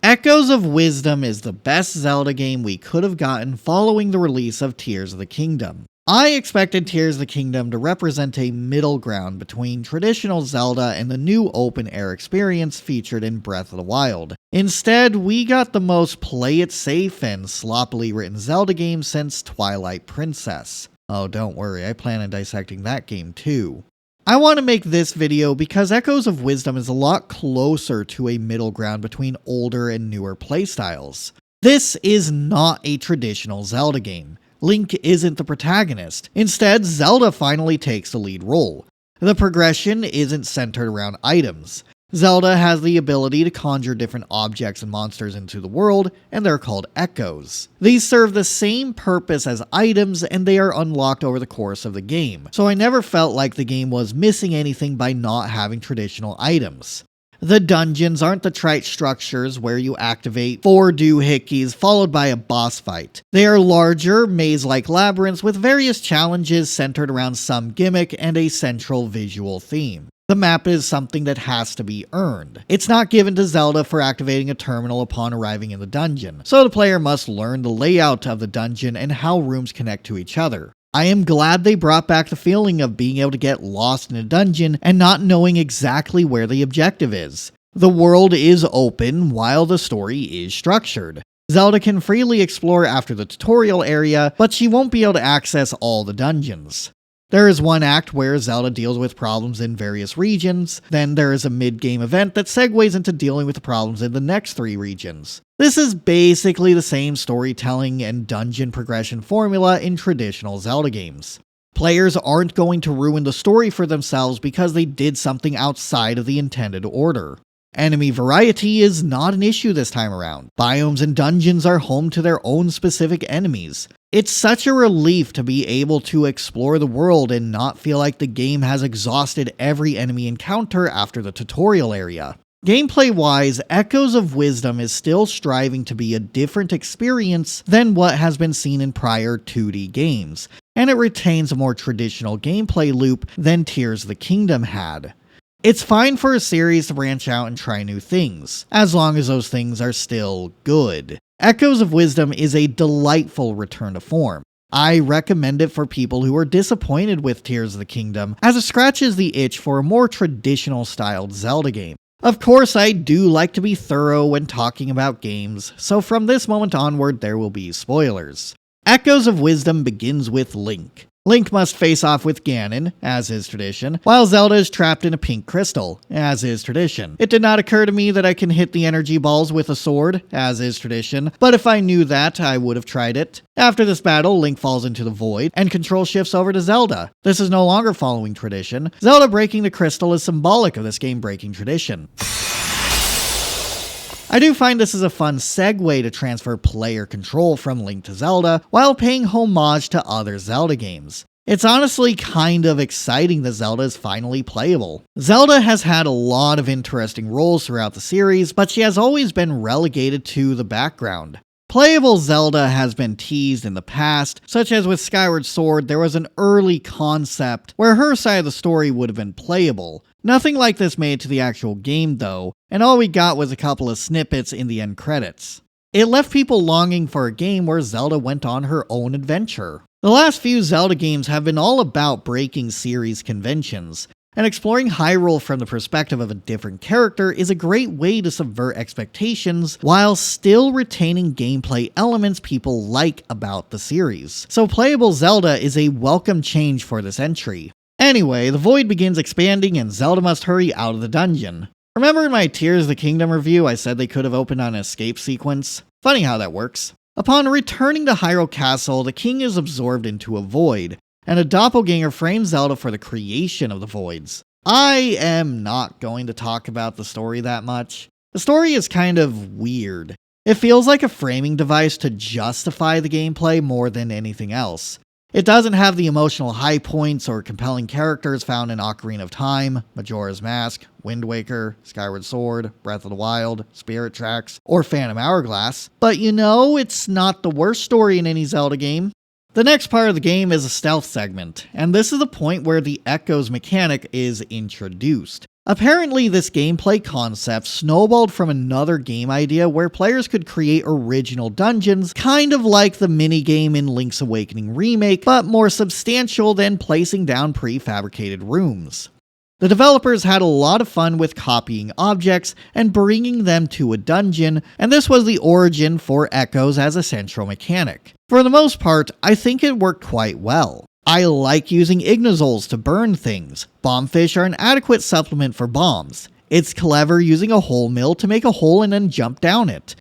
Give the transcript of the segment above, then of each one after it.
Echoes of Wisdom is the best Zelda game we could have gotten following the release of Tears of the Kingdom. I expected Tears of the Kingdom to represent a middle ground between traditional Zelda and the new open-air experience featured in Breath of the Wild. Instead, we got the most play-it-safe and sloppily written Zelda game since Twilight Princess. Oh, don't worry, I plan on dissecting that game too. I want to make this video because Echoes of Wisdom is a lot closer to a middle ground between older and newer playstyles. This is not a traditional Zelda game. Link isn't the protagonist. Instead, Zelda finally takes the lead role. The progression isn't centered around items. Zelda has the ability to conjure different objects and monsters into the world, and they're called echoes. These serve the same purpose as items, and they are unlocked over the course of the game, so I never felt like the game was missing anything by not having traditional items. The dungeons aren't the trite structures where you activate 4 doohickeys followed by a boss fight. They are larger, maze-like labyrinths with various challenges centered around some gimmick and a central visual theme. The map is something that has to be earned. It's not given to Zelda for activating a terminal upon arriving in the dungeon, so the player must learn the layout of the dungeon and how rooms connect to each other. I am glad they brought back the feeling of being able to get lost in a dungeon and not knowing exactly where the objective is. The world is open while the story is structured. Zelda can freely explore after the tutorial area, but she won't be able to access all the dungeons. There is one act where Zelda deals with problems in various regions, then there is a mid-game event that segues into dealing with the problems in the next 3 regions. This is basically the same storytelling and dungeon progression formula in traditional Zelda games. Players aren't going to ruin the story for themselves because they did something outside of the intended order. Enemy variety is not an issue this time around. Biomes and dungeons are home to their own specific enemies. It's such a relief to be able to explore the world and not feel like the game has exhausted every enemy encounter after the tutorial area. Gameplay-wise, Echoes of Wisdom is still striving to be a different experience than what has been seen in prior 2D games, and it retains a more traditional gameplay loop than Tears of the Kingdom had. It's fine for a series to branch out and try new things, as long as those things are still good. Echoes of Wisdom is a delightful return to form. I recommend it for people who are disappointed with Tears of the Kingdom, as it scratches the itch for a more traditional styled Zelda game. Of course, I do like to be thorough when talking about games, so from this moment onward there will be spoilers. Echoes of Wisdom begins with Link. Link must face off with Ganon, as is tradition, while Zelda is trapped in a pink crystal, as is tradition. It did not occur to me that I can hit the energy balls with a sword, as is tradition, but if I knew that, I would have tried it. After this battle, Link falls into the void, and control shifts over to Zelda. This is no longer following tradition. Zelda breaking the crystal is symbolic of this game breaking tradition. I do find this is a fun segue to transfer player control from Link to Zelda while paying homage to other Zelda games. It's honestly kind of exciting that Zelda is finally playable. Zelda has had a lot of interesting roles throughout the series, but she has always been relegated to the background. Playable Zelda has been teased in the past, such as with Skyward Sword. There was an early concept where her side of the story would have been playable. Nothing like this made it to the actual game though, and all we got was a couple of snippets in the end credits. It left people longing for a game where Zelda went on her own adventure. The last few Zelda games have been all about breaking series conventions, and exploring Hyrule from the perspective of a different character is a great way to subvert expectations while still retaining gameplay elements people like about the series. So playable Zelda is a welcome change for this entry. Anyway, the void begins expanding and Zelda must hurry out of the dungeon. Remember in my Tears of the Kingdom review I said they could have opened on an escape sequence? Funny how that works. Upon returning to Hyrule Castle, the king is absorbed into a void, and a doppelganger frames Zelda for the creation of the voids. I am not going to talk about the story that much. The story is kind of weird. It feels like a framing device to justify the gameplay more than anything else. It doesn't have the emotional high points or compelling characters found in Ocarina of Time, Majora's Mask, Wind Waker, Skyward Sword, Breath of the Wild, Spirit Tracks, or Phantom Hourglass. But you know, it's not the worst story in any Zelda game. The next part of the game is a stealth segment, and this is the point where the Echoes mechanic is introduced. Apparently, this gameplay concept snowballed from another game idea where players could create original dungeons, kind of like the minigame in Link's Awakening Remake, but more substantial than placing down prefabricated rooms. The developers had a lot of fun with copying objects and bringing them to a dungeon, and this was the origin for echoes as a central mechanic. For the most part, I think it worked quite well. I like using ignozoles to burn things. Bombfish are an adequate supplement for bombs. It's clever using a hole mill to make a hole and then jump down it.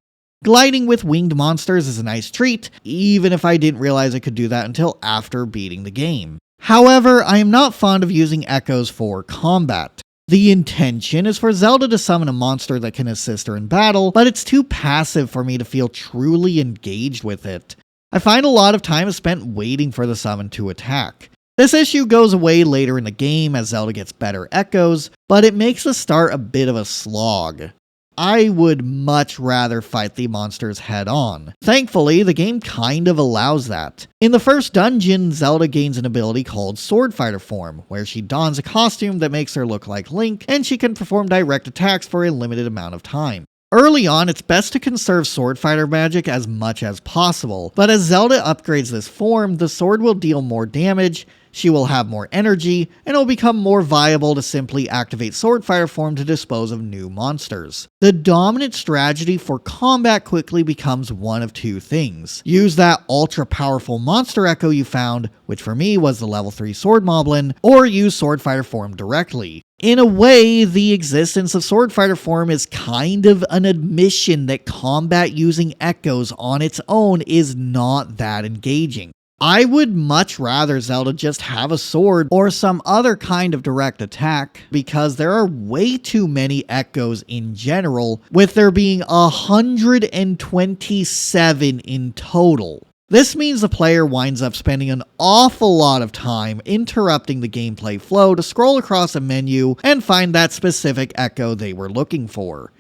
Gliding with winged monsters is a nice treat, even if I didn't realize I could do that until after beating the game. However, I am not fond of using echoes for combat. The intention is for Zelda to summon a monster that can assist her in battle, but it's too passive for me to feel truly engaged with it. I find a lot of time is spent waiting for the summon to attack. This issue goes away later in the game as Zelda gets better echoes, but it makes the start a bit of a slog. I would much rather fight the monsters head on. Thankfully, the game kind of allows that. In the first dungeon, Zelda gains an ability called Sword Fighter Form, where she dons a costume that makes her look like Link, and she can perform direct attacks for a limited amount of time. Early on, it's best to conserve sword fighter magic as much as possible, but as Zelda upgrades this form, the sword will deal more damage, she will have more energy, and it will become more viable to simply activate sword fighter form to dispose of new monsters. The dominant strategy for combat quickly becomes one of two things. Use that ultra powerful monster echo you found, which for me was the level 3 sword moblin, or use sword fighter form directly. In a way, the existence of Sword Fighter form is kind of an admission that combat using echoes on its own is not that engaging. I would much rather Zelda just have a sword or some other kind of direct attack, because there are way too many echoes in general, with there being 127 in total. This means the player winds up spending an awful lot of time interrupting the gameplay flow to scroll across a menu and find that specific echo they were looking for.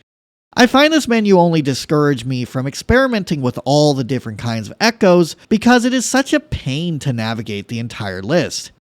I find this menu only discourage me from experimenting with all the different kinds of echoes because it is such a pain to navigate the entire list.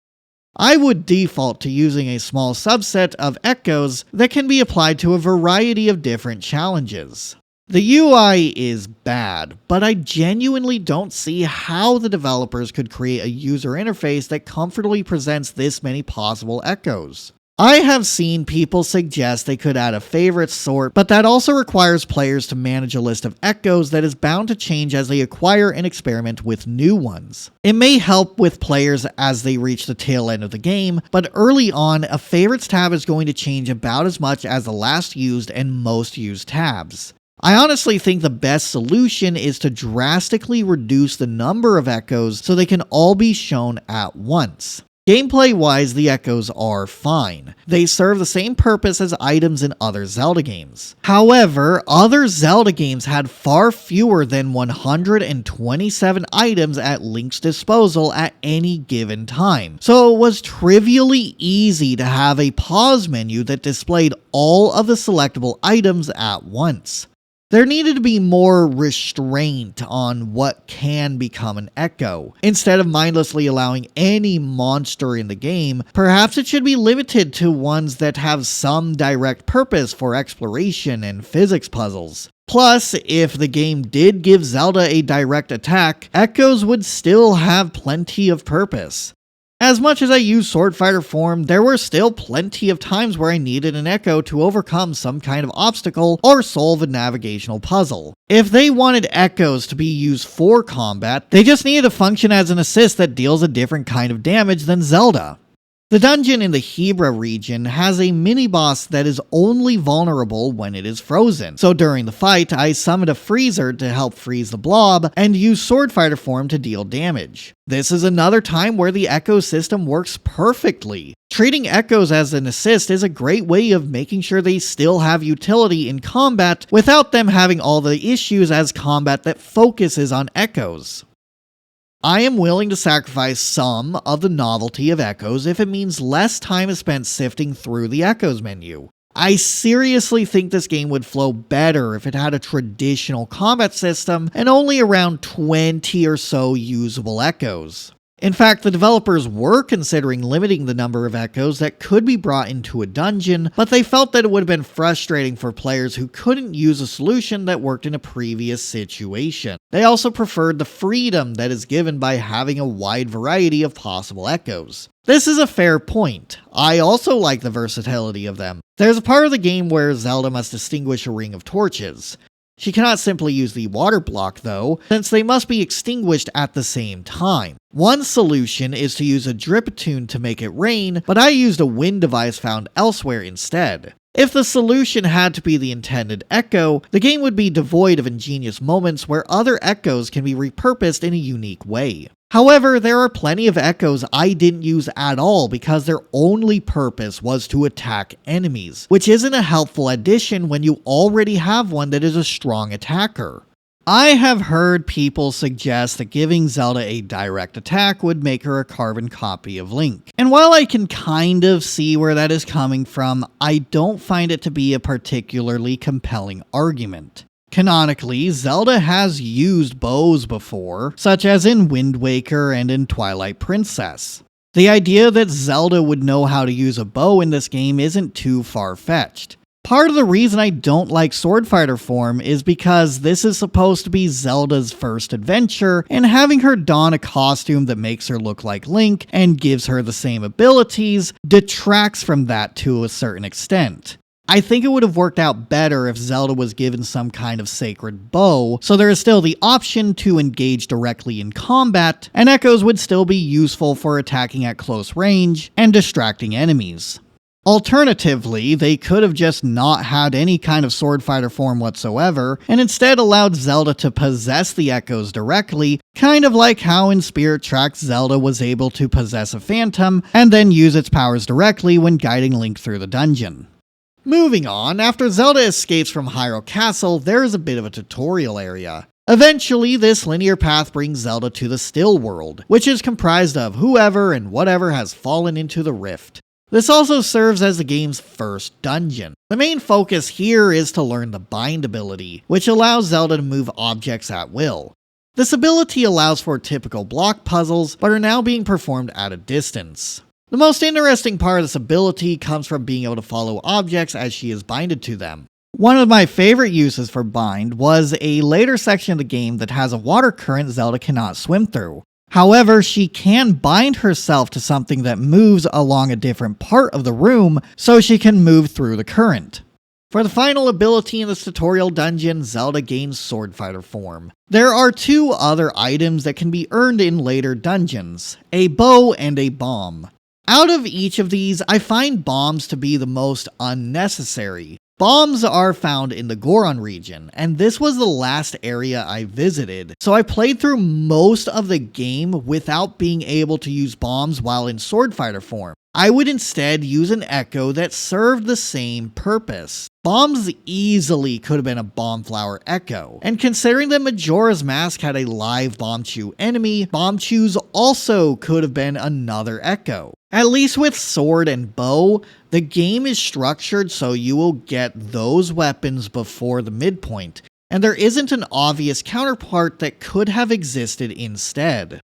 I would default to using a small subset of echoes that can be applied to a variety of different challenges. The UI is bad, but I genuinely don't see how the developers could create a user interface that comfortably presents this many possible echoes. I have seen people suggest they could add a favorite sort, but that also requires players to manage a list of echoes that is bound to change as they acquire and experiment with new ones. It may help with players as they reach the tail end of the game, but early on, a favorites tab is going to change about as much as the last used and most used tabs. I honestly think the best solution is to drastically reduce the number of echoes so they can all be shown at once. Gameplay-wise, the echoes are fine. They serve the same purpose as items in other Zelda games. However, other Zelda games had far fewer than 127 items at Link's disposal at any given time, so it was trivially easy to have a pause menu that displayed all of the selectable items at once. There needed to be more restraint on what can become an echo. Instead of mindlessly allowing any monster in the game, perhaps it should be limited to ones that have some direct purpose for exploration and physics puzzles. Plus, if the game did give Zelda a direct attack, echoes would still have plenty of purpose. As much as I used Sword Fighter form, there were still plenty of times where I needed an echo to overcome some kind of obstacle or solve a navigational puzzle. If they wanted echoes to be used for combat, they just needed to function as an assist that deals a different kind of damage than Zelda. The dungeon in the Hebra region has a mini-boss that is only vulnerable when it is frozen, so during the fight I summoned a freezer to help freeze the blob and used Sword Fighter form to deal damage. This is another time where the echo system works perfectly. Treating echoes as an assist is a great way of making sure they still have utility in combat without them having all the issues as combat that focuses on echoes. I am willing to sacrifice some of the novelty of echoes if it means less time is spent sifting through the echoes menu. I seriously think this game would flow better if it had a traditional combat system and only around 20 or so usable echoes. In fact, the developers were considering limiting the number of echoes that could be brought into a dungeon, but they felt that it would have been frustrating for players who couldn't use a solution that worked in a previous situation. They also preferred the freedom that is given by having a wide variety of possible echoes. This is a fair point. I also like the versatility of them. There's a part of the game where Zelda must distinguish a ring of torches. She cannot simply use the water block though, since they must be extinguished at the same time. One solution is to use a drip-a-tune to make it rain, but I used a wind device found elsewhere instead. If the solution had to be the intended echo, the game would be devoid of ingenious moments where other echoes can be repurposed in a unique way. However, there are plenty of echoes I didn't use at all because their only purpose was to attack enemies, which isn't a helpful addition when you already have one that is a strong attacker. I have heard people suggest that giving Zelda a direct attack would make her a carbon copy of Link. And while I can kind of see where that is coming from, I don't find it to be a particularly compelling argument. Canonically, Zelda has used bows before, such as in Wind Waker and in Twilight Princess. The idea that Zelda would know how to use a bow in this game isn't too far-fetched. Part of the reason I don't like Sword Fighter form is because this is supposed to be Zelda's first adventure, and having her don a costume that makes her look like Link and gives her the same abilities detracts from that to a certain extent. I think it would have worked out better if Zelda was given some kind of sacred bow, so there is still the option to engage directly in combat, and echoes would still be useful for attacking at close range and distracting enemies. Alternatively, they could have just not had any kind of sword fighter form whatsoever, and instead allowed Zelda to possess the echoes directly, kind of like how in Spirit Tracks Zelda was able to possess a phantom and then use its powers directly when guiding Link through the dungeon. Moving on, after Zelda escapes from Hyrule Castle, there is a bit of a tutorial area. Eventually, this linear path brings Zelda to the Still World, which is comprised of whoever and whatever has fallen into the rift. This also serves as the game's first dungeon. The main focus here is to learn the Bind ability, which allows Zelda to move objects at will. This ability allows for typical block puzzles, but are now being performed at a distance. The most interesting part of this ability comes from being able to follow objects as she is binded to them. One of my favorite uses for Bind was a later section of the game that has a water current Zelda cannot swim through. However, she can bind herself to something that moves along a different part of the room so she can move through the current. For the final ability in this tutorial dungeon, Zelda gains Sword Fighter form. There are two other items that can be earned in later dungeons, a bow and a bomb. Out of each of these, I find bombs to be the most unnecessary. Bombs are found in the Goron region, and this was the last area I visited, so I played through most of the game without being able to use bombs while in Sword Fighter form. I would instead use an echo that served the same purpose. Bombs easily could have been a Bomb Flower echo, and considering that Majora's Mask had a live Bombchu enemy, Bombchus also could have been another echo. At least with sword and bow, the game is structured so you will get those weapons before the midpoint, and there isn't an obvious counterpart that could have existed instead.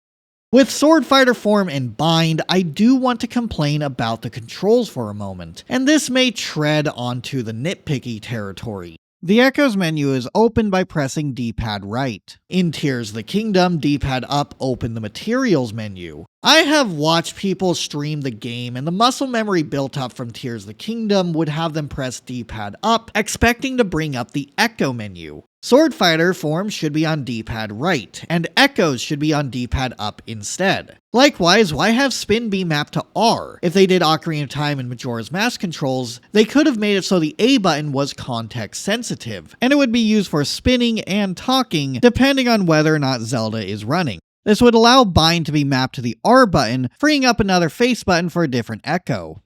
With Sword Fighter form and Bind, I do want to complain about the controls for a moment, and this may tread onto the nitpicky territory. The Echoes menu is opened by pressing D-pad right. In Tears of the Kingdom, D-pad up opened the Materials menu. I have watched people stream the game, and the muscle memory built up from Tears of the Kingdom would have them press D-pad up, expecting to bring up the Echo menu. Sword Fighter form should be on D-pad right, and Echoes should be on D-pad up instead. Likewise, why have Spin be mapped to R? If they did Ocarina of Time and Majora's Mask controls, they could have made it so the A button was context sensitive, and it would be used for spinning and talking depending on whether or not Zelda is running. This would allow Bind to be mapped to the R button, freeing up another face button for a different echo.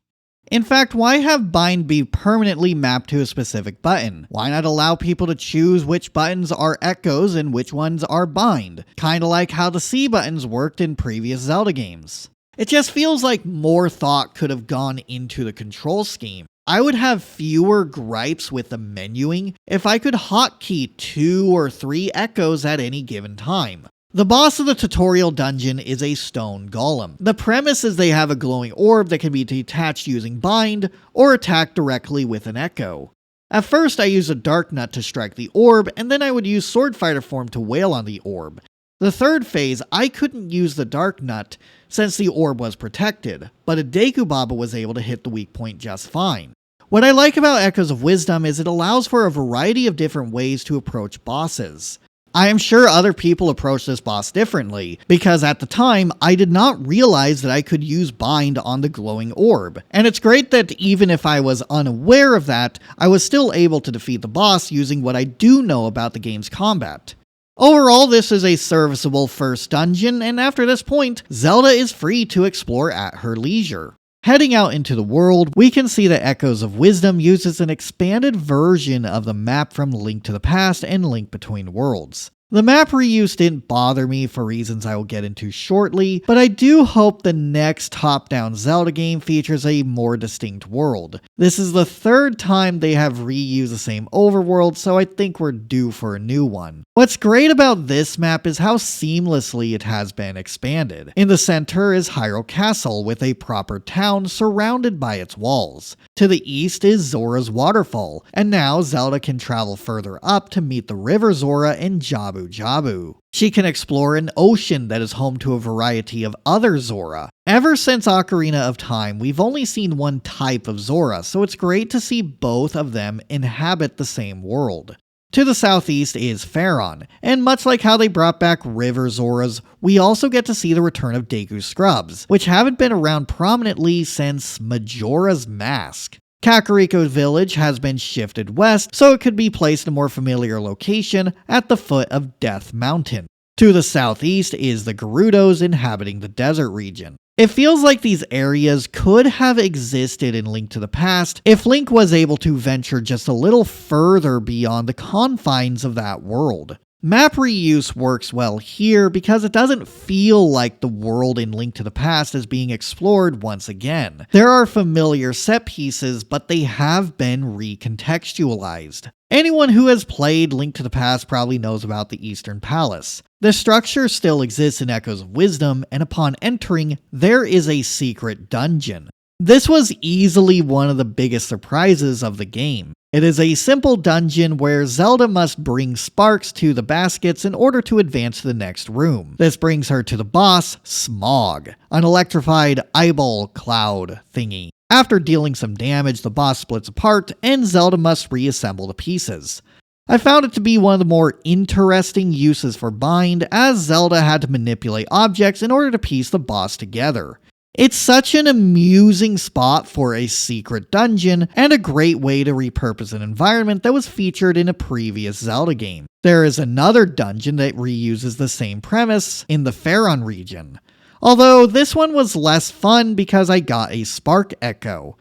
In fact, why have Bind be permanently mapped to a specific button? Why not allow people to choose which buttons are echoes and which ones are Bind? Kinda like how the C buttons worked in previous Zelda games. It just feels like more thought could have gone into the control scheme. I would have fewer gripes with the menuing if I could hotkey 2 or 3 echoes at any given time. The boss of the tutorial dungeon is a stone golem. The premise is they have a glowing orb that can be detached using bind or attacked directly with an echo. At first I used a dark nut to strike the orb, and then I would use sword fighter form to wail on the orb. The third phase, I couldn't use the dark nut since the orb was protected, but a Deku Baba was able to hit the weak point just fine. What I like about Echoes of Wisdom is it allows for a variety of different ways to approach bosses. I am sure other people approach this boss differently, because at the time, I did not realize that I could use bind on the glowing orb, and it's great that even if I was unaware of that, I was still able to defeat the boss using what I do know about the game's combat. Overall, this is a serviceable first dungeon, and after this point, Zelda is free to explore at her leisure. Heading out into the world, we can see that Echoes of Wisdom uses an expanded version of the map from Link to the Past and Link Between Worlds. The map reuse didn't bother me for reasons I will get into shortly, but I do hope the next top-down Zelda game features a more distinct world. This is the third time they have reused the same overworld, so I think we're due for a new one. What's great about this map is how seamlessly it has been expanded. In the center is Hyrule Castle with a proper town surrounded by its walls. To the east is Zora's Waterfall, and now Zelda can travel further up to meet the River Zora and Jabu Jabu. She can explore an ocean that is home to a variety of other Zora. Ever since Ocarina of Time, we've only seen one type of Zora, so it's great to see both of them inhabit the same world. To the southeast is Faron, and much like how they brought back River Zoras, we also get to see the return of Deku Scrubs, which haven't been around prominently since Majora's Mask. Kakariko Village has been shifted west, so it could be placed in a more familiar location at the foot of Death Mountain. To the southeast is the Gerudos inhabiting the desert region. It feels like these areas could have existed in Link to the Past if Link was able to venture just a little further beyond the confines of that world. Map reuse works well here because it doesn't feel like the world in Link to the Past is being explored once again. There are familiar set pieces, but they have been recontextualized. Anyone who has played Link to the Past probably knows about the Eastern Palace. The structure still exists in Echoes of Wisdom, and upon entering, there is a secret dungeon. This was easily one of the biggest surprises of the game. It is a simple dungeon where Zelda must bring sparks to the baskets in order to advance to the next room. This brings her to the boss, Smog, an electrified eyeball cloud thingy. After dealing some damage, the boss splits apart, and Zelda must reassemble the pieces. I found it to be one of the more interesting uses for bind, as Zelda had to manipulate objects in order to piece the boss together. It's such an amusing spot for a secret dungeon, and a great way to repurpose an environment that was featured in a previous Zelda game. There is another dungeon that reuses the same premise in the Faron region. Although this one was less fun because I got a spark echo.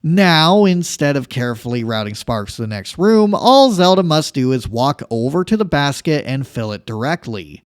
Now, instead of carefully routing sparks to the next room, all Zelda must do is walk over to the basket and fill it directly.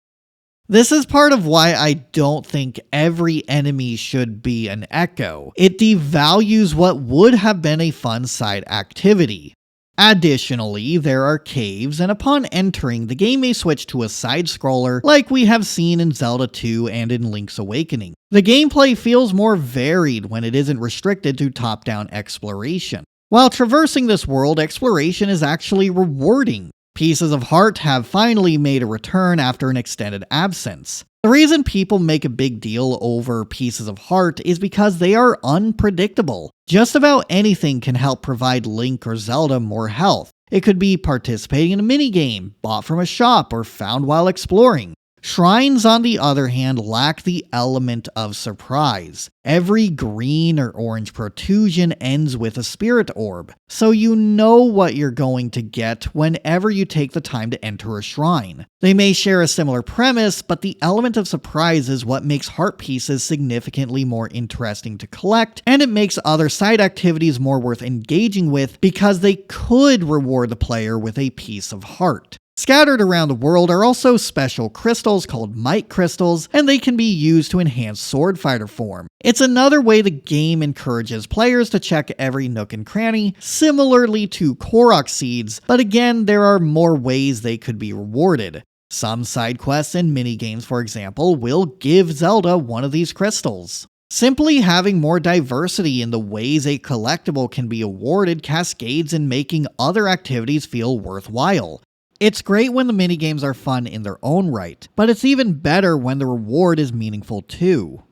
This is part of why I don't think every enemy should be an echo. It devalues what would have been a fun side activity. Additionally, there are caves, and upon entering, the game may switch to a side-scroller like we have seen in Zelda 2 and in Link's Awakening. The gameplay feels more varied when it isn't restricted to top-down exploration. While traversing this world, exploration is actually rewarding. Pieces of heart have finally made a return after an extended absence. The reason people make a big deal over pieces of heart is because they are unpredictable. Just about anything can help provide Link or Zelda more health. It could be participating in a minigame, bought from a shop, or found while exploring. Shrines, on the other hand, lack the element of surprise. Every green or orange protrusion ends with a spirit orb, so you know what you're going to get whenever you take the time to enter a shrine. They may share a similar premise, but the element of surprise is what makes heart pieces significantly more interesting to collect, and it makes other side activities more worth engaging with because they could reward the player with a piece of heart. Scattered around the world are also special crystals called might crystals, and they can be used to enhance sword fighter form. It's another way the game encourages players to check every nook and cranny, similarly to Korok seeds, but again, there are more ways they could be rewarded. Some side quests and minigames, for example, will give Zelda one of these crystals. Simply having more diversity in the ways a collectible can be awarded cascades in making other activities feel worthwhile. It's great when the minigames are fun in their own right, but it's even better when the reward is meaningful too.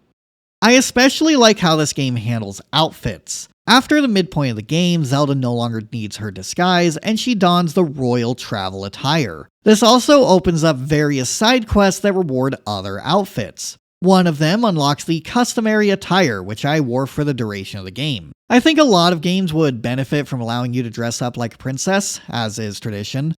I especially like how this game handles outfits. After the midpoint of the game, Zelda no longer needs her disguise, and she dons the royal travel attire. This also opens up various side quests that reward other outfits. One of them unlocks the customary attire, which I wore for the duration of the game. I think a lot of games would benefit from allowing you to dress up like a princess, as is tradition.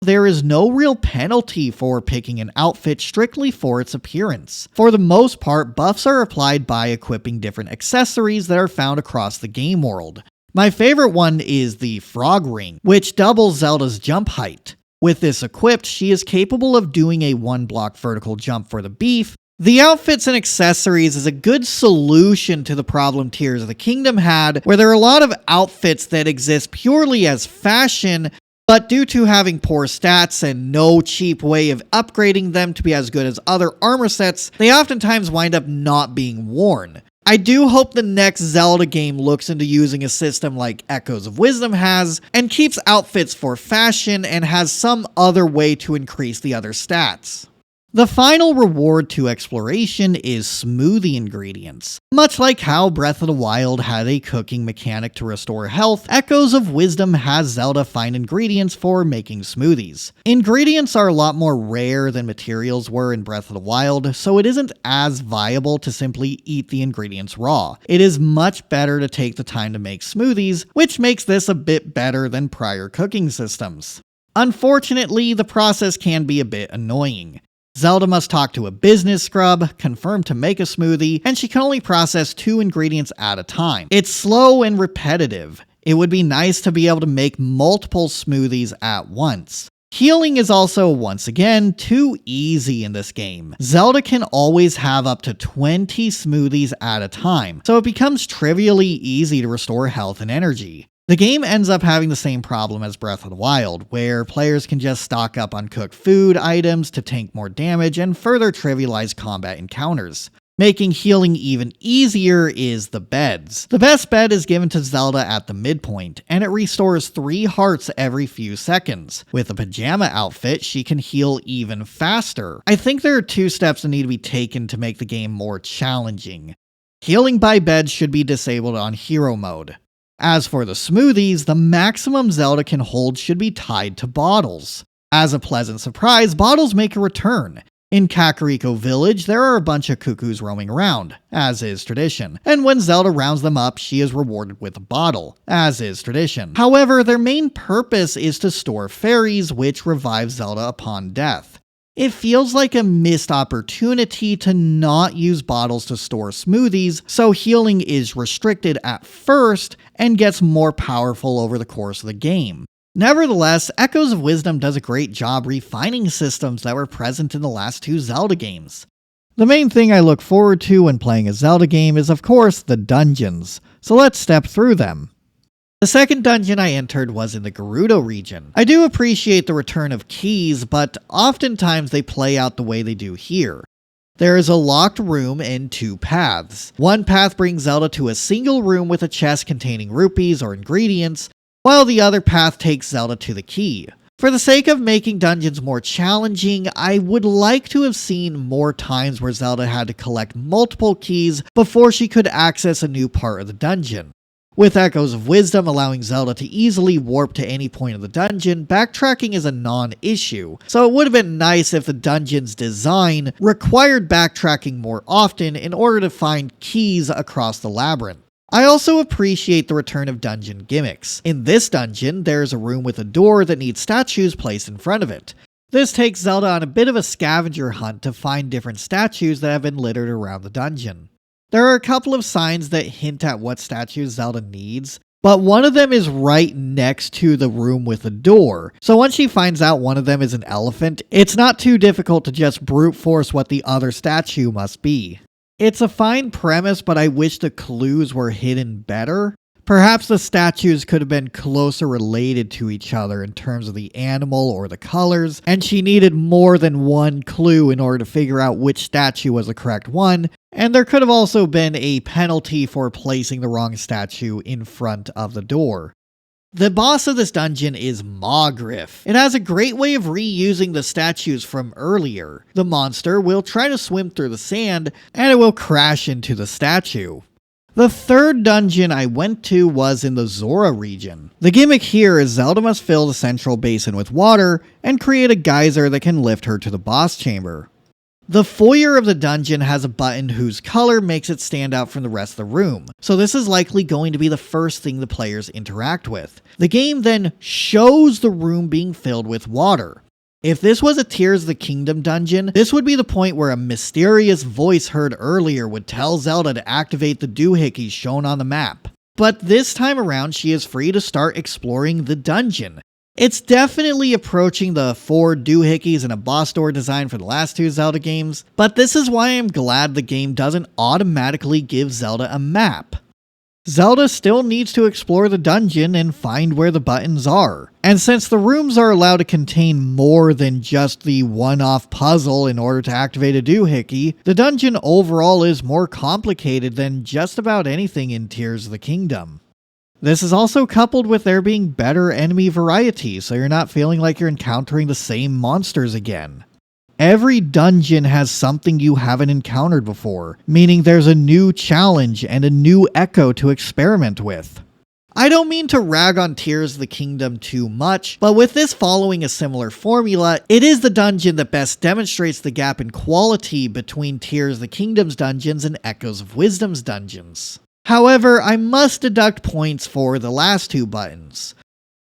There is no real penalty for picking an outfit strictly for its appearance. For the most part, buffs are applied by equipping different accessories that are found across the game world. My favorite one is the frog ring, which doubles Zelda's jump height. With this equipped, she is capable of doing a 1-block vertical jump for the beef. The outfits and accessories is a good solution to the problem Tears of the Kingdom had, where there are a lot of outfits that exist purely as fashion, but due to having poor stats and no cheap way of upgrading them to be as good as other armor sets, they oftentimes wind up not being worn. I do hope the next Zelda game looks into using a system like Echoes of Wisdom has, and keeps outfits for fashion and has some other way to increase the other stats. The final reward to exploration is smoothie ingredients. Much like how Breath of the Wild had a cooking mechanic to restore health, Echoes of Wisdom has Zelda find ingredients for making smoothies. Ingredients are a lot more rare than materials were in Breath of the Wild, so it isn't as viable to simply eat the ingredients raw. It is much better to take the time to make smoothies, which makes this a bit better than prior cooking systems. Unfortunately, the process can be a bit annoying. Zelda must talk to a business scrub, confirm to make a smoothie, and she can only process 2 ingredients at a time. It's slow and repetitive. It would be nice to be able to make multiple smoothies at once. Healing is also, once again, too easy in this game. Zelda can always have up to 20 smoothies at a time, so it becomes trivially easy to restore health and energy. The game ends up having the same problem as Breath of the Wild, where players can just stock up on cooked food items to tank more damage and further trivialize combat encounters. Making healing even easier is the beds. The best bed is given to Zelda at the midpoint, and it restores 3 hearts every few seconds. With a pajama outfit, she can heal even faster. I think there are 2 steps that need to be taken to make the game more challenging. Healing by bed should be disabled on hero mode. As for the smoothies, the maximum Zelda can hold should be tied to bottles. As a pleasant surprise, bottles make a return. In Kakariko Village, there are a bunch of cuckoos roaming around, as is tradition, and when Zelda rounds them up, she is rewarded with a bottle, as is tradition. However, their main purpose is to store fairies, which revive Zelda upon death. It feels like a missed opportunity to not use bottles to store smoothies, so healing is restricted at first and gets more powerful over the course of the game. Nevertheless, Echoes of Wisdom does a great job refining systems that were present in the last 2 Zelda games. The main thing I look forward to when playing a Zelda game is, of course, the dungeons, so let's step through them. The second dungeon I entered was in the Gerudo region. I do appreciate the return of keys, but oftentimes they play out the way they do here. There is a locked room and 2 paths. One path brings Zelda to a single room with a chest containing rupees or ingredients, while the other path takes Zelda to the key. For the sake of making dungeons more challenging, I would like to have seen more times where Zelda had to collect multiple keys before she could access a new part of the dungeon. With Echoes of Wisdom allowing Zelda to easily warp to any point of the dungeon, backtracking is a non-issue, so it would have been nice if the dungeon's design required backtracking more often in order to find keys across the labyrinth. I also appreciate the return of dungeon gimmicks. In this dungeon, there is a room with a door that needs statues placed in front of it. This takes Zelda on a bit of a scavenger hunt to find different statues that have been littered around the dungeon. There are a couple of signs that hint at what statues Zelda needs, but one of them is right next to the room with the door, so once she finds out one of them is an elephant, it's not too difficult to just brute force what the other statue must be. It's a fine premise, but I wish the clues were hidden better. Perhaps the statues could have been closer related to each other in terms of the animal or the colors, and she needed more than one clue in order to figure out which statue was the correct one, and there could have also been a penalty for placing the wrong statue in front of the door. The boss of this dungeon is Mawgriff. It has a great way of reusing the statues from earlier. The monster will try to swim through the sand, and it will crash into the statue. The third dungeon I went to was in the Zora region. The gimmick here is Zelda must fill the central basin with water and create a geyser that can lift her to the boss chamber. The foyer of the dungeon has a button whose color makes it stand out from the rest of the room, so this is likely going to be the first thing the players interact with. The game then shows the room being filled with water. If this was a Tears of the Kingdom dungeon, this would be the point where a mysterious voice heard earlier would tell Zelda to activate the doohickeys shown on the map. But this time around, she is free to start exploring the dungeon. It's definitely approaching the 4 doohickeys and a boss door design for the last 2 Zelda games, but this is why I'm glad the game doesn't automatically give Zelda a map. Zelda still needs to explore the dungeon and find where the buttons are. And since the rooms are allowed to contain more than just the one-off puzzle in order to activate a doohickey, the dungeon overall is more complicated than just about anything in Tears of the Kingdom. This is also coupled with there being better enemy variety, so you're not feeling like you're encountering the same monsters again. Every dungeon has something you haven't encountered before, meaning there's a new challenge and a new echo to experiment with. I don't mean to rag on Tears of the Kingdom too much, but with this following a similar formula, it is the dungeon that best demonstrates the gap in quality between Tears of the Kingdom's dungeons and Echoes of Wisdom's dungeons. However, I must deduct points for the last 2 buttons.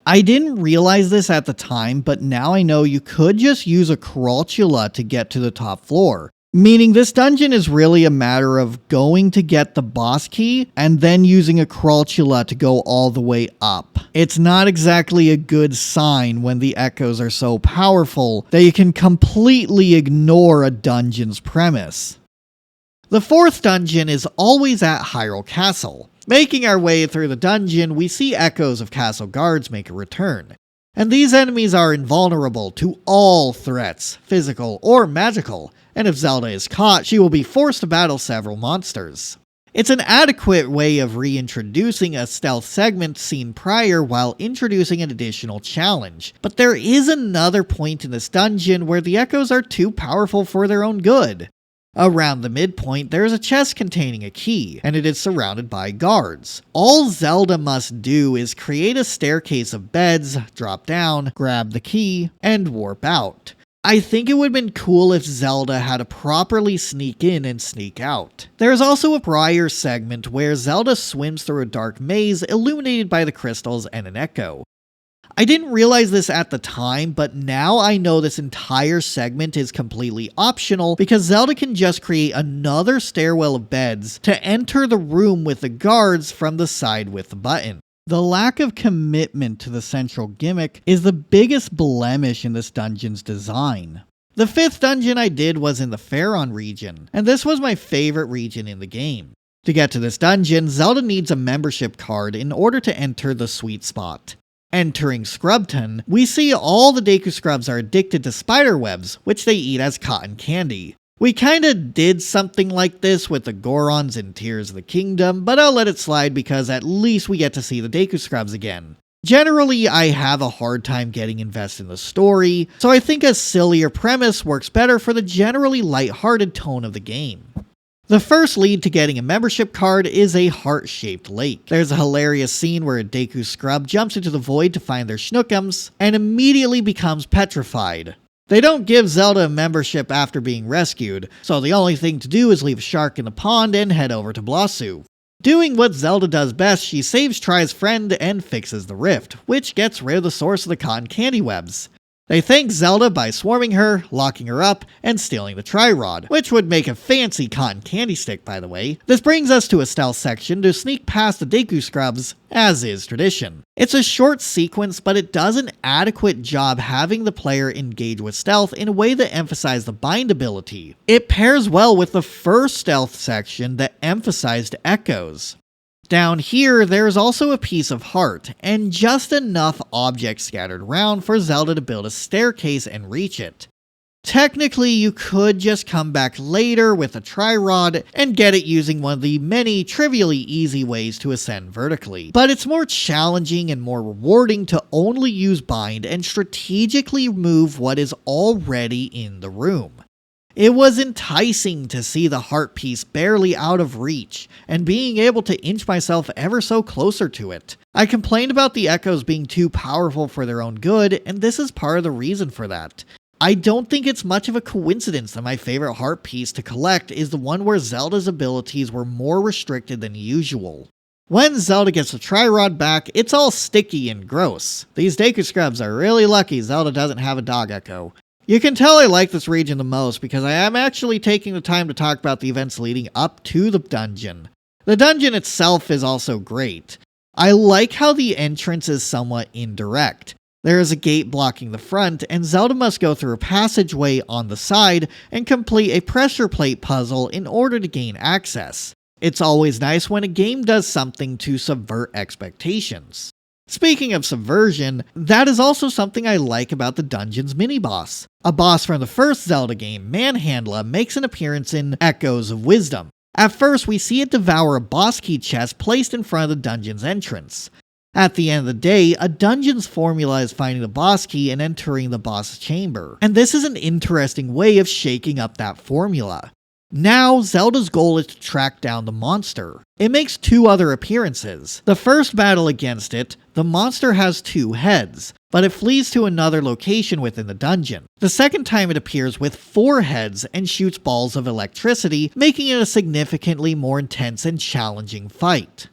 I didn't realize this at the time, but now I know you could just use a Crawltula to get to the top floor. Meaning this dungeon is really a matter of going to get the boss key and then using a Crawltula to go all the way up. It's not exactly a good sign when the echoes are so powerful that you can completely ignore a dungeon's premise. The 4th dungeon is always at Hyrule Castle. Making our way through the dungeon, we see echoes of castle guards make a return. And these enemies are invulnerable to all threats, physical or magical, and if Zelda is caught, she will be forced to battle several monsters. It's an adequate way of reintroducing a stealth segment seen prior while introducing an additional challenge, but there is another point in this dungeon where the echoes are too powerful for their own good. Around the midpoint, there is a chest containing a key, and it is surrounded by guards. All Zelda must do is create a staircase of beds, drop down, grab the key, and warp out. I think it would have been cool if Zelda had to properly sneak in and sneak out. There is also a prior segment where Zelda swims through a dark maze illuminated by the crystals and an echo. I didn't realize this at the time, but now I know this entire segment is completely optional because Zelda can just create another stairwell of beds to enter the room with the guards from the side with the button. The lack of commitment to the central gimmick is the biggest blemish in this dungeon's design. The 5th dungeon I did was in the Faron region, and this was my favorite region in the game. To get to this dungeon, Zelda needs a membership card in order to enter the sweet spot. Entering Scrubton, we see all the Deku Scrubs are addicted to spider webs, which they eat as cotton candy. We kinda did something like this with the Gorons in Tears of the Kingdom, but I'll let it slide because at least we get to see the Deku Scrubs again. Generally, I have a hard time getting invested in the story, so I think a sillier premise works better for the generally lighthearted tone of the game. The first lead to getting a membership card is a heart-shaped lake. There's a hilarious scene where a Deku Scrub jumps into the void to find their Schnookums, and immediately becomes petrified. They don't give Zelda a membership after being rescued, so the only thing to do is leave a shark in the pond and head over to Blossu. Doing what Zelda does best, she saves Tri's friend and fixes the rift, which gets rid of the source of the cotton candy webs. They thank Zelda by swarming her, locking her up, and stealing the Tri-Rod, which would make a fancy cotton candy stick by the way. This brings us to a stealth section to sneak past the Deku Scrubs, as is tradition. It's a short sequence, but it does an adequate job having the player engage with stealth in a way that emphasizes the bind ability. It pairs well with the first stealth section that emphasized echoes. Down here, there's also a piece of heart, and just enough objects scattered around for Zelda to build a staircase and reach it. Technically, you could just come back later with a tri-rod and get it using one of the many trivially easy ways to ascend vertically, but it's more challenging and more rewarding to only use bind and strategically move what is already in the room. It was enticing to see the heart piece barely out of reach, and being able to inch myself ever so closer to it. I complained about the echoes being too powerful for their own good, and this is part of the reason for that. I don't think it's much of a coincidence that my favorite heart piece to collect is the one where Zelda's abilities were more restricted than usual. When Zelda gets the tri-rod back, it's all sticky and gross. These Deku Scrubs are really lucky Zelda doesn't have a dog echo. You can tell I like this region the most because I am actually taking the time to talk about the events leading up to the dungeon. The dungeon itself is also great. I like how the entrance is somewhat indirect. There is a gate blocking the front, and Zelda must go through a passageway on the side and complete a pressure plate puzzle in order to gain access. It's always nice when a game does something to subvert expectations. Speaking of subversion, that is also something I like about the dungeon's mini-boss. A boss from the first Zelda game, Manhandla, makes an appearance in Echoes of Wisdom. At first, we see it devour a boss key chest placed in front of the dungeon's entrance. At the end of the day, a dungeon's formula is finding the boss key and entering the boss's chamber, and this is an interesting way of shaking up that formula. Now, Zelda's goal is to track down the monster. It makes two other appearances. The first battle against it, the monster has two heads, but it flees to another location within the dungeon. The second time it appears with four heads and shoots balls of electricity, making it a significantly more intense and challenging fight.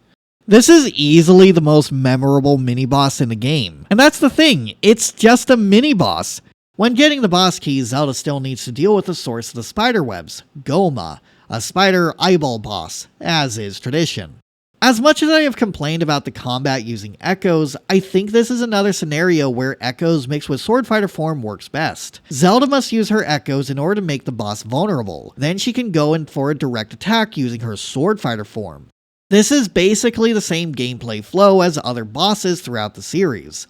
This is easily the most memorable mini-boss in the game, and that's the thing, it's just a mini-boss. When getting the boss keys, Zelda still needs to deal with the source of the spiderwebs, Goma, a spider eyeball boss, as is tradition. As much as I have complained about the combat using echoes, I think this is another scenario where echoes mixed with sword fighter form works best. Zelda must use her echoes in order to make the boss vulnerable, then she can go in for a direct attack using her sword fighter form. This is basically the same gameplay flow as other bosses throughout the series.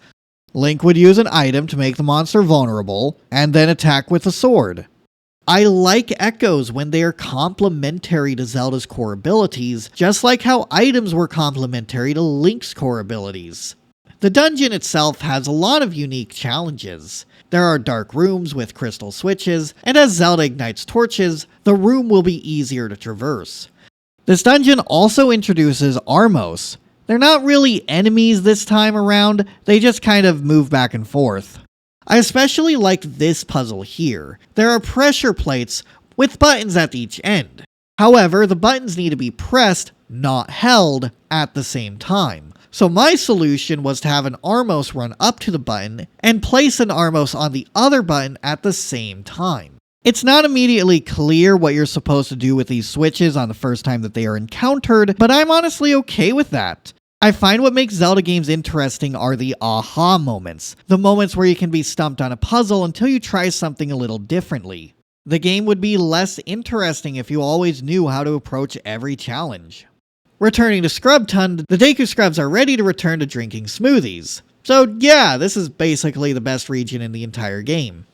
Link would use an item to make the monster vulnerable, and then attack with a sword. I like echoes when they are complementary to Zelda's core abilities, just like how items were complementary to Link's core abilities. The dungeon itself has a lot of unique challenges. There are dark rooms with crystal switches, and as Zelda ignites torches, the room will be easier to traverse. This dungeon also introduces Armos. They're not really enemies this time around, they just kind of move back and forth. I especially liked this puzzle here. There are pressure plates with buttons at each end. However, the buttons need to be pressed, not held, at the same time. So my solution was to have an Armos run up to the button and place an Armos on the other button at the same time. It's not immediately clear what you're supposed to do with these switches on the first time that they are encountered, but I'm honestly okay with that. I find what makes Zelda games interesting are the aha moments, the moments where you can be stumped on a puzzle until you try something a little differently. The game would be less interesting if you always knew how to approach every challenge. Returning to Scrubtund, the Deku Scrubs are ready to return to drinking smoothies. So yeah, this is basically the best region in the entire game.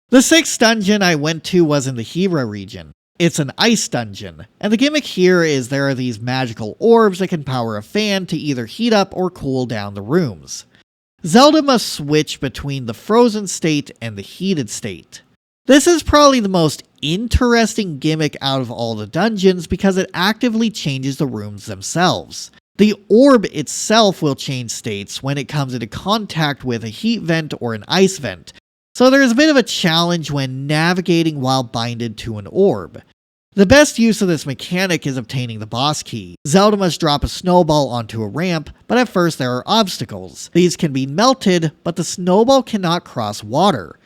The sixth dungeon I went to was in the Hira region. It's an ice dungeon, and the gimmick here is there are these magical orbs that can power a fan to either heat up or cool down the rooms. Zelda must switch between the frozen state and the heated state. This is probably the most interesting gimmick out of all the dungeons because it actively changes the rooms themselves. The orb itself will change states when it comes into contact with a heat vent or an ice vent, so there is a bit of a challenge when navigating while binded to an orb. The best use of this mechanic is obtaining the boss key. Zelda must drop a snowball onto a ramp, but at first there are obstacles. These can be melted, but the snowball cannot cross water.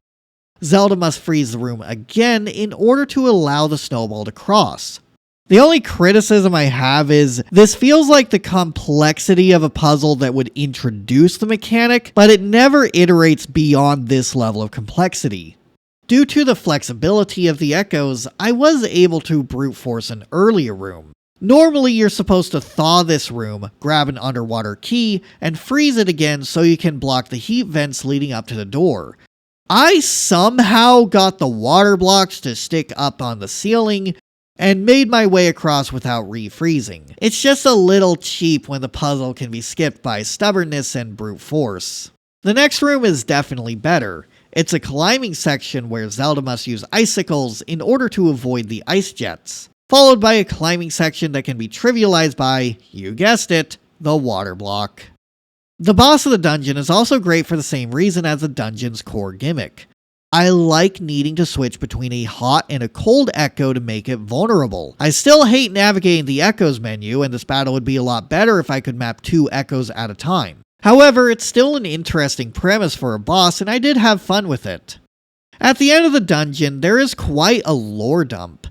Zelda must freeze the room again in order to allow the snowball to cross. The only criticism I have is, this feels like the complexity of a puzzle that would introduce the mechanic, but it never iterates beyond this level of complexity. Due to the flexibility of the echoes, I was able to brute force an earlier room. Normally, you're supposed to thaw this room, grab an underwater key, and freeze it again so you can block the heat vents leading up to the door. I somehow got the water blocks to stick up on the ceiling and made my way across without refreezing. It's just a little cheap when the puzzle can be skipped by stubbornness and brute force. The next room is definitely better. It's a climbing section where Zelda must use icicles in order to avoid the ice jets, followed by a climbing section that can be trivialized by, you guessed it, the water block. The boss of the dungeon is also great for the same reason as the dungeon's core gimmick. I like needing to switch between a hot and a cold echo to make it vulnerable. I still hate navigating the echoes menu, and this battle would be a lot better if I could map 2 echoes at a time. However, it's still an interesting premise for a boss, and I did have fun with it. At the end of the dungeon, there is quite a lore dump.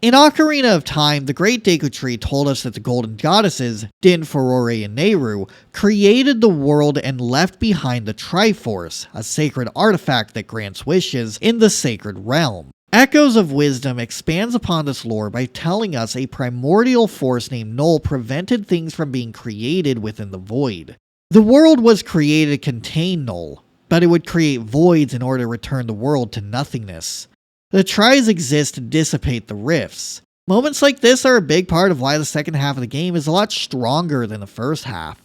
In Ocarina of Time, the Great Deku Tree told us that the Golden Goddesses, Din, Furore, and Nehru, created the world and left behind the Triforce, a sacred artifact that grants wishes in the sacred realm. Echoes of Wisdom expands upon this lore by telling us a primordial force named Null prevented things from being created within the void. The world was created to contain Null, but it would create voids in order to return the world to nothingness. The tries exist to dissipate the rifts. Moments like this are a big part of why the second half of the game is a lot stronger than the first half.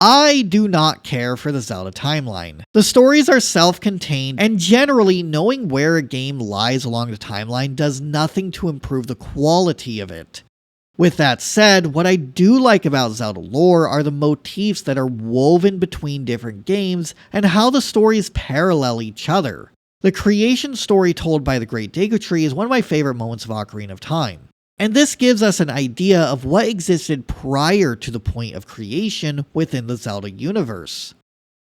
I do not care for the Zelda timeline. The stories are self-contained, and generally knowing where a game lies along the timeline does nothing to improve the quality of it. With that said, what I do like about Zelda lore are the motifs that are woven between different games and how the stories parallel each other. The creation story told by the Great Deku Tree is one of my favorite moments of Ocarina of Time, and this gives us an idea of what existed prior to the point of creation within the Zelda universe.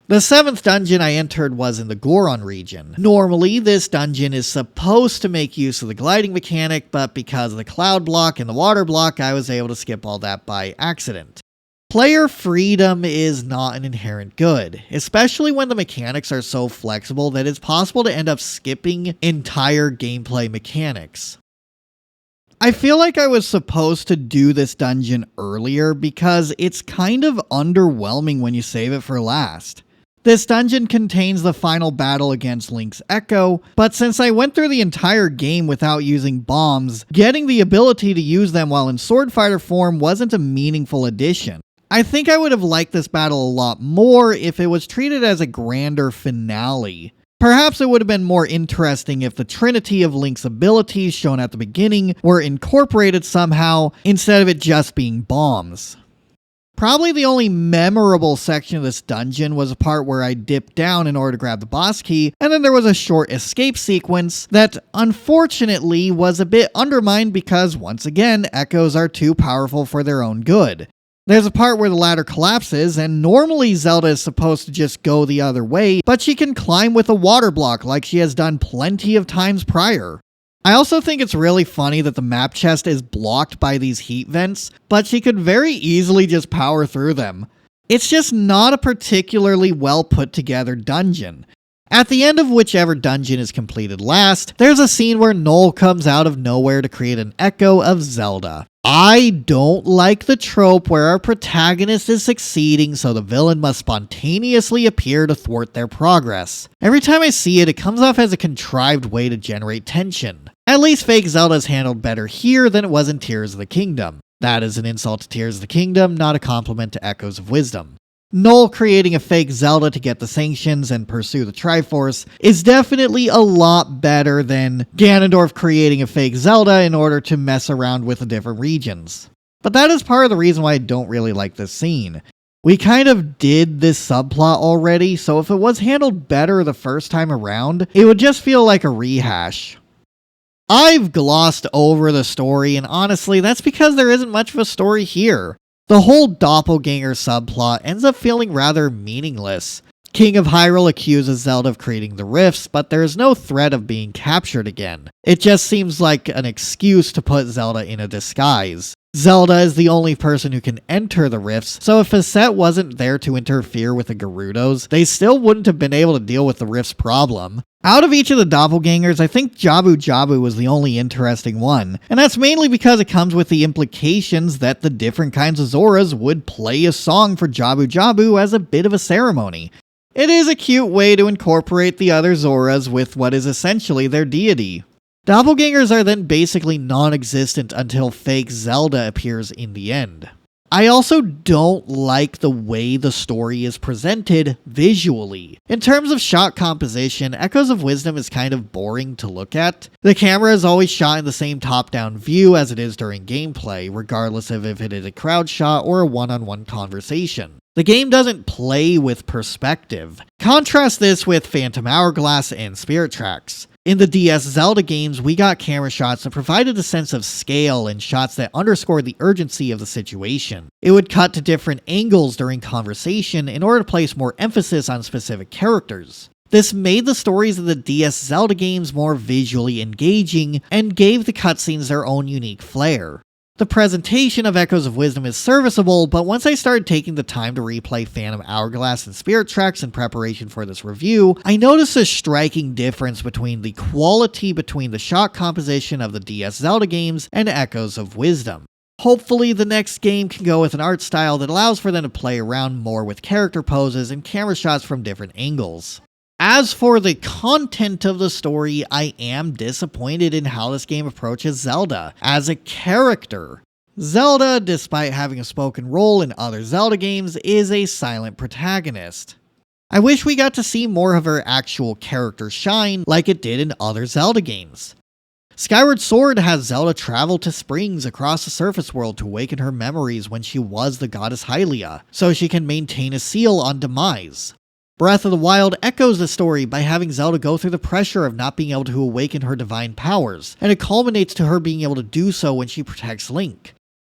The 7th dungeon I entered was in the Goron region. Normally, this dungeon is supposed to make use of the gliding mechanic, but because of the cloud block and the water block, I was able to skip all that by accident. Player freedom is not an inherent good, especially when the mechanics are so flexible that it's possible to end up skipping entire gameplay mechanics. I feel like I was supposed to do this dungeon earlier because it's kind of underwhelming when you save it for last. This dungeon contains the final battle against Link's Echo, but since I went through the entire game without using bombs, getting the ability to use them while in Sword Fighter form wasn't a meaningful addition. I think I would have liked this battle a lot more if it was treated as a grander finale. Perhaps it would have been more interesting if the trinity of Link's abilities shown at the beginning were incorporated somehow, instead of it just being bombs. Probably the only memorable section of this dungeon was a part where I dipped down in order to grab the boss key, and then there was a short escape sequence that unfortunately was a bit undermined because, once again, echoes are too powerful for their own good. There's a part where the ladder collapses, and normally Zelda is supposed to just go the other way, but she can climb with a water block like she has done plenty of times prior. I also think it's really funny that the map chest is blocked by these heat vents, but she could very easily just power through them. It's just not a particularly well put together dungeon. At the end of whichever dungeon is completed last, there's a scene where Noel comes out of nowhere to create an echo of Zelda. I don't like the trope where our protagonist is succeeding so the villain must spontaneously appear to thwart their progress. Every time I see it, it comes off as a contrived way to generate tension. At least fake Zelda is handled better here than it was in Tears of the Kingdom. That is an insult to Tears of the Kingdom, not a compliment to Echoes of Wisdom. Noel creating a fake Zelda to get the sanctions and pursue the Triforce is definitely a lot better than Ganondorf creating a fake Zelda in order to mess around with the different regions. But that is part of the reason why I don't really like this scene. We kind of did this subplot already, so if it was handled better the first time around, it would just feel like a rehash. I've glossed over the story, and honestly, that's because there isn't much of a story here. The whole doppelganger subplot ends up feeling rather meaningless. King of Hyrule accuses Zelda of creating the rifts, but there is no threat of being captured again. It just seems like an excuse to put Zelda in a disguise. Zelda is the only person who can enter the rifts, so if Facette wasn't there to interfere with the Gerudos, they still wouldn't have been able to deal with the rifts problem. Out of each of the doppelgangers, I think Jabu Jabu was the only interesting one, and that's mainly because it comes with the implications that the different kinds of Zoras would play a song for Jabu Jabu as a bit of a ceremony. It is a cute way to incorporate the other Zoras with what is essentially their deity. Doppelgangers are then basically non-existent until fake Zelda appears in the end. I also don't like the way the story is presented visually. In terms of shot composition, Echoes of Wisdom is kind of boring to look at. The camera is always shot in the same top-down view as it is during gameplay, regardless of if it is a crowd shot or a one-on-one conversation. The game doesn't play with perspective. Contrast this with Phantom Hourglass and Spirit Tracks. In the DS Zelda games, we got camera shots that provided a sense of scale and shots that underscored the urgency of the situation. It would cut to different angles during conversation in order to place more emphasis on specific characters. This made the stories of the DS Zelda games more visually engaging and gave the cutscenes their own unique flair. The presentation of Echoes of Wisdom is serviceable, but once I started taking the time to replay Phantom Hourglass and Spirit Tracks in preparation for this review, I noticed a striking difference between the quality between the shot composition of the DS Zelda games and Echoes of Wisdom. Hopefully the next game can go with an art style that allows for them to play around more with character poses and camera shots from different angles. As for the content of the story, I am disappointed in how this game approaches Zelda as a character. Zelda, despite having a spoken role in other Zelda games, is a silent protagonist. I wish we got to see more of her actual character shine like it did in other Zelda games. Skyward Sword has Zelda travel to springs across the surface world to awaken her memories when she was the goddess Hylia, so she can maintain a seal on Demise. Breath of the Wild echoes the story by having Zelda go through the pressure of not being able to awaken her divine powers, and it culminates to her being able to do so when she protects Link.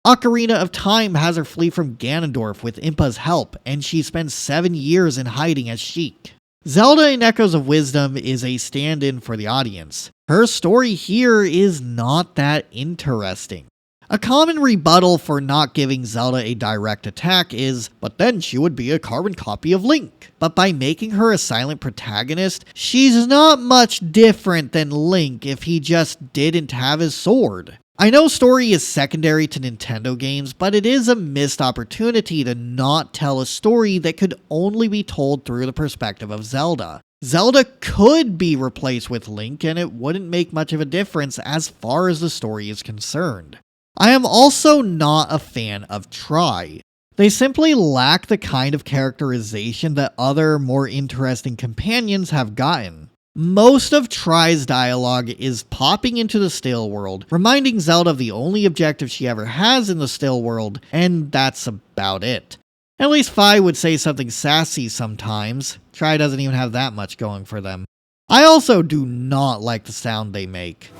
Ocarina of Time has her flee from Ganondorf with Impa's help, and she spends 7 years in hiding as Sheik. Zelda in Echoes of Wisdom is a stand-in for the audience. Her story here is not that interesting. A common rebuttal for not giving Zelda a direct attack is, but then she would be a carbon copy of Link. But by making her a silent protagonist, she's not much different than Link if he just didn't have his sword. I know story is secondary to Nintendo games, but it is a missed opportunity to not tell a story that could only be told through the perspective of Zelda. Zelda could be replaced with Link and it wouldn't make much of a difference as far as the story is concerned. I am also not a fan of Tri. They simply lack the kind of characterization that other, more interesting companions have gotten. Most of Tri's dialogue is popping into the still world, reminding Zelda of the only objective she ever has in the still world, and that's about it. At least Fi would say something sassy sometimes. Tri doesn't even have that much going for them. I also do not like the sound they make.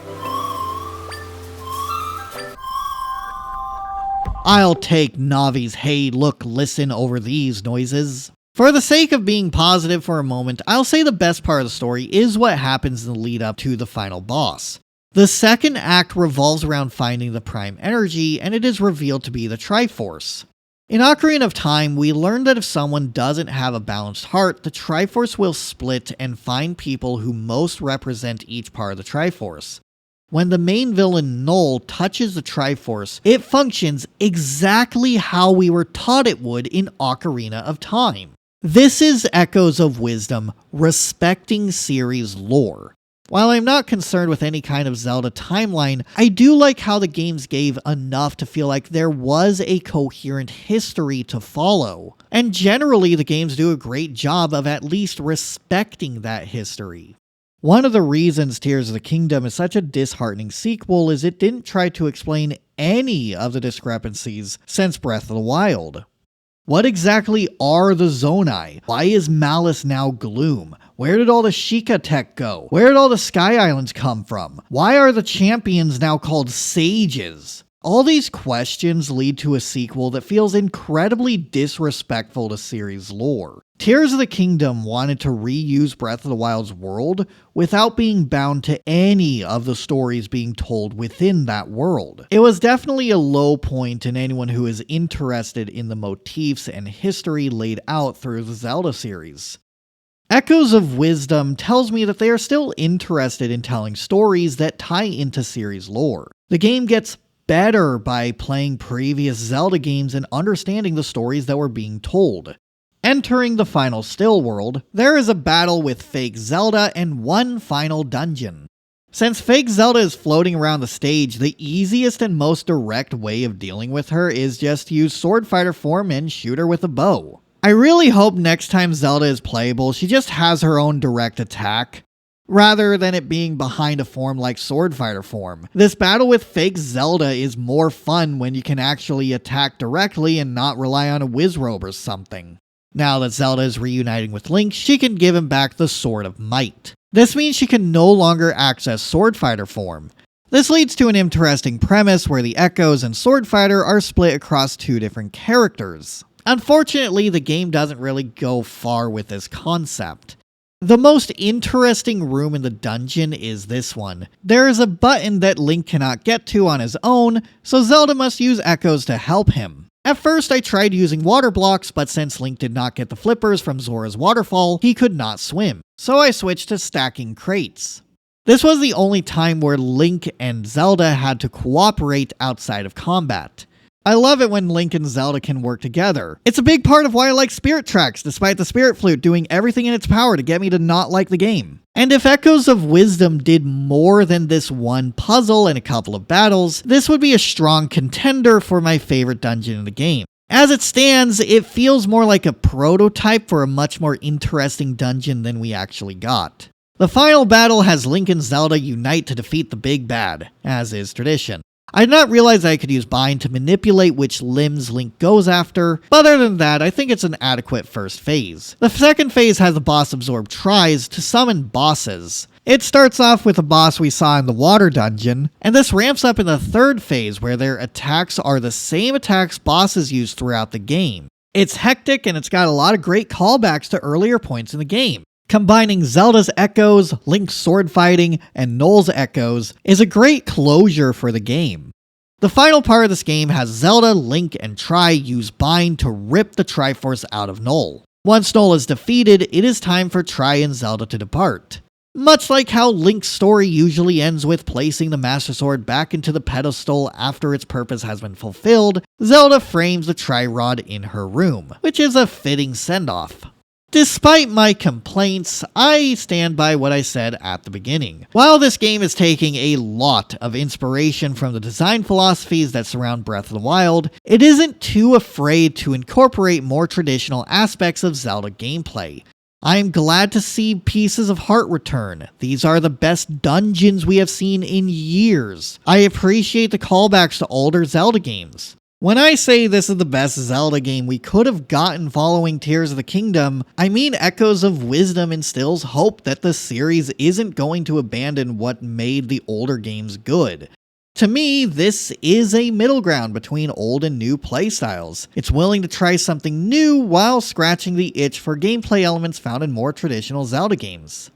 I'll take Navi's hey, look, listen over these noises. For the sake of being positive for a moment, I'll say the best part of the story is what happens in the lead up to the final boss. The second act revolves around finding the Prime Energy, and it is revealed to be the Triforce. In Ocarina of Time, we learn that if someone doesn't have a balanced heart, the Triforce will split and find people who most represent each part of the Triforce. When the main villain Null touches the Triforce, it functions exactly how we were taught it would in Ocarina of Time. This is Echoes of Wisdom respecting series lore. While I'm not concerned with any kind of Zelda timeline, I do like how the games gave enough to feel like there was a coherent history to follow. And generally, the games do a great job of at least respecting that history. One of the reasons Tears of the Kingdom is such a disheartening sequel is it didn't try to explain any of the discrepancies since Breath of the Wild. What exactly are the Zonai? Why is Malice now Gloom? Where did all the Sheikah tech go? Where did all the Sky Islands come from? Why are the champions now called Sages? All these questions lead to a sequel that feels incredibly disrespectful to series lore. Tears of the Kingdom wanted to reuse Breath of the Wild's world without being bound to any of the stories being told within that world. It was definitely a low point in anyone who is interested in the motifs and history laid out through the Zelda series. Echoes of Wisdom tells me that they are still interested in telling stories that tie into series lore. The game gets better by playing previous Zelda games and understanding the stories that were being told. Entering the final still world, there is a battle with fake Zelda and one final dungeon. Since fake Zelda is floating around the stage, the easiest and most direct way of dealing with her is just use sword fighter form and shoot her with a bow. I really hope next time Zelda is playable, she just has her own direct attack, rather than it being behind a form like sword fighter form. This battle with fake Zelda is more fun when you can actually attack directly and not rely on a Wizrobe or something. Now that Zelda is reuniting with Link, she can give him back the Sword of Might. This means she can no longer access Sword Fighter form. This leads to an interesting premise where the Echoes and Sword Fighter are split across two different characters. Unfortunately, the game doesn't really go far with this concept. The most interesting room in the dungeon is this one. There is a button that Link cannot get to on his own, so Zelda must use Echoes to help him. At first I tried using water blocks, but since Link did not get the flippers from Zora's waterfall, he could not swim, so I switched to stacking crates. This was the only time where Link and Zelda had to cooperate outside of combat. I love it when Link and Zelda can work together. It's a big part of why I like Spirit Tracks, despite the Spirit Flute doing everything in its power to get me to not like the game. And if Echoes of Wisdom did more than this one puzzle and a couple of battles, this would be a strong contender for my favorite dungeon in the game. As it stands, it feels more like a prototype for a much more interesting dungeon than we actually got. The final battle has Link and Zelda unite to defeat the big bad, as is tradition. I did not realize I could use Bind to manipulate which limbs Link goes after, but other than that, I think it's an adequate first phase. The second phase has the boss absorb tries to summon bosses. It starts off with a boss we saw in the water dungeon, and this ramps up in the third phase where their attacks are the same attacks bosses use throughout the game. It's hectic and it's got a lot of great callbacks to earlier points in the game. Combining Zelda's Echoes, Link's sword fighting, and Noel's Echoes is a great closure for the game. The final part of this game has Zelda, Link, and Tri use Bind to rip the Triforce out of Noel. Once Noel is defeated, it is time for Tri and Zelda to depart. Much like how Link's story usually ends with placing the Master Sword back into the pedestal after its purpose has been fulfilled, Zelda frames the Tri-Rod in her room, which is a fitting send-off. Despite my complaints, I stand by what I said at the beginning. While this game is taking a lot of inspiration from the design philosophies that surround Breath of the Wild, it isn't too afraid to incorporate more traditional aspects of Zelda gameplay. I am glad to see Pieces of Heart return. These are the best dungeons we have seen in years. I appreciate the callbacks to older Zelda games. When I say this is the best Zelda game we could have gotten following Tears of the Kingdom, I mean Echoes of Wisdom instills hope that the series isn't going to abandon what made the older games good. To me, this is a middle ground between old and new playstyles. It's willing to try something new while scratching the itch for gameplay elements found in more traditional Zelda games.